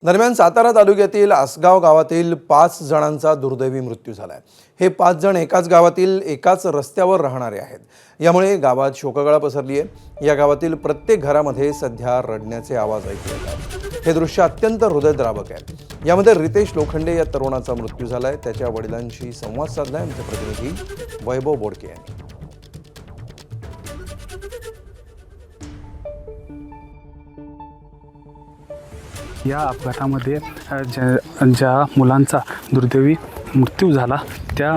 दरम्यान सातारा तालुक्यातील आसगाव गावातील 5 जणांचा दुर्दैवी मृत्यू झालाय। हे 5 जण एकाच गावातील एकाच रस्त्यावर राहणारे आहेत। यामुळे गावात शोककळा पसरली आहे। या गावातील प्रत्येक घरामध्ये सध्या रडण्याचे आवाज ऐकू येत आहेत। हे दृश्य अत्यंत हृदयद्रावक आहे। यामध्ये रितेश लोखंडे या तरुणाचा मृत्यू झालाय। त्याच्या वडिलांशी संवाद साधलाय आमचे प्रतिनिधी वैभव बोडके यांनी। या अपघातामध्ये ज्या मुलांचा दुर्दैवी मृत्यू झाला त्या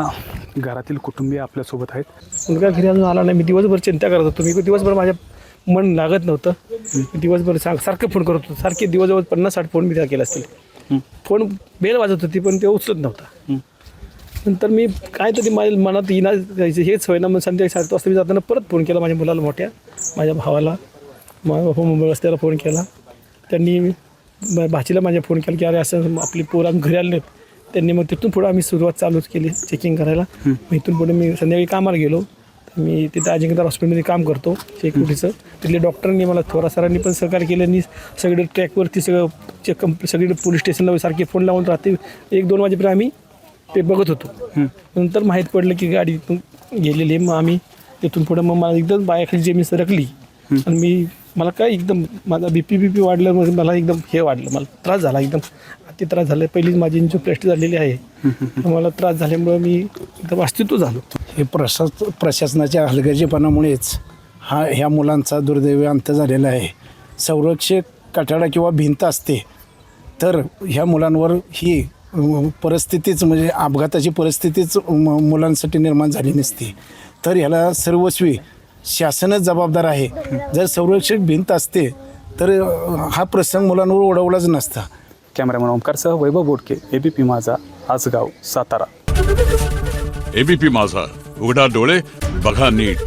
घरातील कुटुंबीय आपल्यासोबत आहेत। मुलगा घरी अजून आला नाही। मी दिवसभर चिंता करत होतो। मी दिवसभर माझ्या मन लागत नव्हतं। दिवसभर सारखं फोन करत होतो। सारखे दिवसभर 50-60 फोन मी त्या केले असतील। फोन बेल वाजत होती पण ते उचलत नव्हता। नंतर मी काहीतरी माझ्या मनात येणार हेच होईना मग संध्याकाळी 7 वाजता मी जाताना परत फोन केला माझ्या मुलाला, मोठ्या माझ्या भावाला, माझ्या मुंबई रस्त्याला फोन केला। त्यांनी भाचीला माझ्या फोन केला की अरे असं आपली पोरं आम्ही घरी आले नाहीत। त्यांनी मग तिथून पुढं आम्ही सुरुवात चालूच केली चेकिंग करायला। मग इथून पुढे मी संध्याकाळी कामाला गेलो। मी तिथं अजिंक्यतारा हॉस्पिटलमध्ये काम करतो सिक्युरिटीचं। तिथले डॉक्टरांनी मला थोरा सरांनी पण सहकार्य केलं। सगळे ट्रॅकवरती सगळीकडे पोलीस स्टेशनला सारखे फोन लावून रात्री 1-2 वाजेपर्यंत आम्ही ते बघत होतो। नंतर माहीत पडलं की गाडी गेलेली। मग आम्ही तिथून पुढं मग मला एकदम बायाखाली जमीन सरकली आणि मला काय एकदम माझा बीपी वाढलं। मग मला एकदम हे वाढलं, मला त्रास झाला, एकदम अति त्रास झाला। पहिलीच माझी इंजिओप्लास्टी झालेली आहे। मला त्रास झाल्यामुळं मी एकदम अस्तित्व झालो। हे प्रशासनाच्या हलगर्जीपणामुळेच ह्या मुलांचा दुर्दैवी अंत झालेला आहे। संरक्षक कठाडा किंवा भिंत असते तर ह्या मुलांवर ही परिस्थितीच म्हणजे अपघाताची परिस्थितीच मुलांसाठी निर्माण झाली नसती। तर ह्याला सर्वस्वी शासनच जबाबदार आहे। जर संरक्षक भिंत असते तर हा प्रसंग मुलांवर ओढवलाच नसता। कॅमेरामॅन ओमकारसह वैभव बोडके, एबीपी माझा, आसगाव, सातारा। एबीपी माझा, उघडा डोळे बघा नीट।